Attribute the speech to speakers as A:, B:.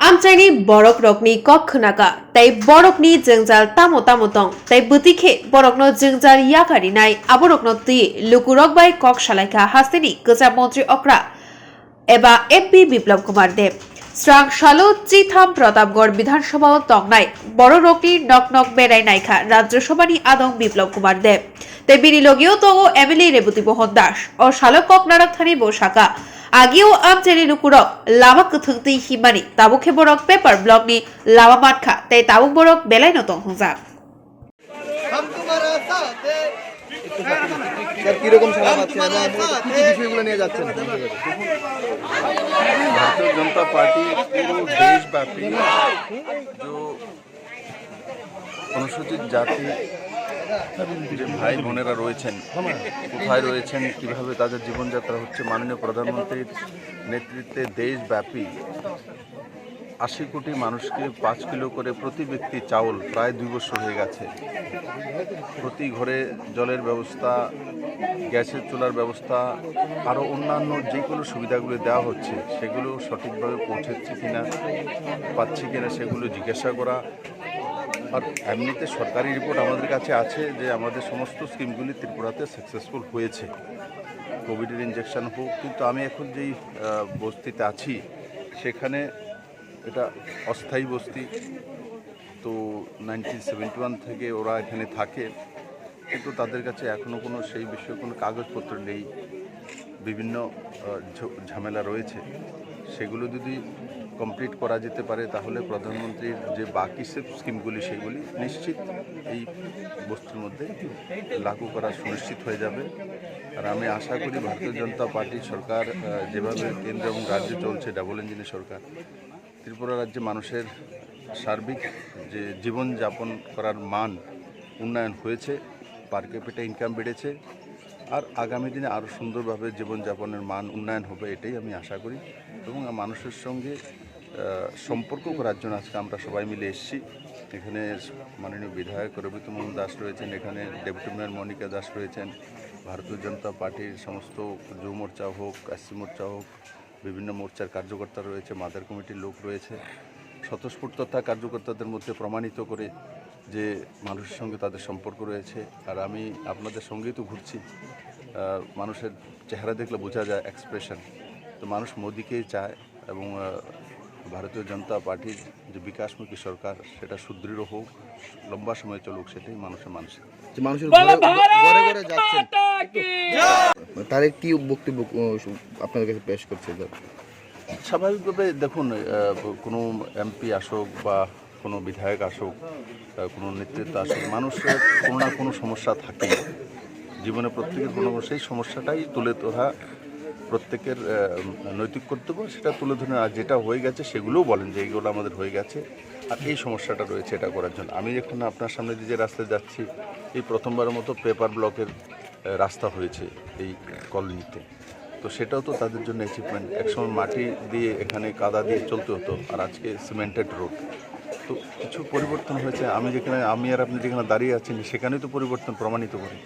A: Amchani borok rokni kokhnaka tai borokni Jwngjal tamo tamo tong tai butikhe borokno Jwngjal yakari nai aborokno ti lukurok bai kok salaika hasteni gojab mantri okra eba MP Biplab Kumar Dev Strang Shalo Chitham Pratapgarh বিধানসভা তংনাই বড় রোগী knock knock বেড়াই নাইখা রাজ্যসভানি আদং বিপ্লব কুমার দেব তে বিনিয়োগীয় তো MLA Rebati Mohan Das ও শালক ককনারাক Thani বসাকা আগেও আমচেরি লুকুরক লামা কথুতি হিমানি তাবুখে বরক paper blog নি লামা মাটখা তাই তাবুক বরক বেলাই নতং হুজা
B: भारतीय जनता पार्टी पूरे देशव्यापी जो अनुसूचित जाति যে ভাই বোনেরা রয়েছেন কোথায় রয়েছেন কিভাবে তাদের জীবনযাত্রা হচ্ছে মাননীয় প্রধানমন্ত্রীর নেতৃত্বে দেশব্যাপী 80 কোটি মানুষকে 5 কিলো করে প্রতি ব্যক্তি চাউল প্রায় 2 বছর হয়ে গেছে প্রতি ঘরে জলের ব্যবস্থা গ্যাসের চুলার ব্যবস্থা আরও অন্যান্য যে কোনো সুবিধাগুলো দেওয়া হচ্ছে সেগুলো সঠিকভাবে পৌঁছাচ্ছে কিনা পাচ্ছে কিনা সেগুলো জিজ্ঞাসা করা আর এমনিতে সরকারি রিপোর্ট আমাদের কাছে আছে যে আমাদের সমস্ত স্কিমগুলি ত্রিপুরাতে সাকসেসফুল হয়েছে কোভিডের ইনজেকশন হোক কিন্তু আমি এখন যেই বস্তিতে আছি সেখানে এটা অস্থায়ী বস্তি তো 1971 থেকে ওরা এখানে থাকে কিন্তু তাদের কাছে এখনও কোনো সেই বিষয়ে কোনো কাগজপত্র নেই বিভিন্ন ঝামেলা রয়েছে সেগুলো যদি কমপ্লিট করা যেতে পারে তাহলে প্রধানমন্ত্রীর যে বাকি সব স্কিমগুলি সেগুলি নিশ্চিত এই বস্তির মধ্যে লাগু করা সুনিশ্চিত হয়ে যাবে আর আমি আশা করি ভারতীয় জনতা পার্টির সরকার যেভাবে কেন্দ্র এবং রাজ্যে চলছে ডাবল ইঞ্জিনের সরকার ত্রিপুরা রাজ্যে মানুষের সার্বিক যে জীবনযাপন করার মান উন্নয়ন হয়েছে পার ক্যাপিটা ইনকাম বেড়েছে আর আগামী দিনে আরও সুন্দরভাবে জীবনযাপনের মান উন্নয়ন হবে এটাই আমি আশা করি এবং মানুষের সঙ্গে সম্পর্ক করার জন্য আজকে আমরা সবাই মিলে এসেছি এখানে মাননীয় বিধায়ক রেবতী মোহন দাস রয়েছেন এখানে ডেপুটি মেয়র মনিকা দাস রয়েছেন ভারতীয় জনতা পার্টির সমস্ত যুব মোর্চা হোক এসসি মোর্চা হোক বিভিন্ন মোর্চার কার্যকর্তা রয়েছে মাদার কমিটির লোক রয়েছে স্বতঃস্ফূর্ততা কার্যকর্তাদের মধ্যে প্রমাণিত করে যে মানুষের সঙ্গে তাদের সম্পর্ক রয়েছে আর আমি আপনাদের সঙ্গেই তো ঘুরছি মানুষের চেহারা দেখলে বোঝা যায় এক্সপ্রেশন তো মানুষ মোদিকেই চায় এবং ভারতীয় জনতা পার্টির যে বিকাশমুখী সরকার সেটা সুদৃঢ় হোক লম্বা সময় চলুক সেটাই মানুষের
C: ঘরে যাচ্ছেন তার কি বক্তব্য আপনাদের কাছে পেশ করছে
B: স্বাভাবিকভাবে দেখুন কোনো এমপি আসুক বা কোনো বিধায়ক আসুক কোনো নেতৃত্ব আসুক মানুষের কোনো না কোনো সমস্যা থাকে জীবনে প্রত্যেকের কোনো সেই সমস্যাটাই তুলে ধরা প্রত্যেকের নৈতিক কর্তব্য সেটা তুলে ধরে আর যেটা হয়ে গেছে সেগুলোও বলেন যে এইগুলো আমাদের হয়ে গেছে আর এই সমস্যাটা রয়েছে এটা করার জন্য আমি যখন আপনার সামনে যে রাস্তায় যাচ্ছি এই প্রথমবারের মতো পেপার ব্লকের রাস্তা হয়েছে এই কলোনিতে তো সেটাও তো তাদের জন্য অ্যাচিভমেন্ট একসময় মাটি দিয়ে এখানে কাদা দিয়ে চলতে হতো আর আজকে সিমেন্টেড রোড তো কিছু পরিবর্তন হয়েছে আমি আর আপনি যেখানে দাঁড়িয়ে আছেন সেখানেই তো পরিবর্তন প্রমাণিত করি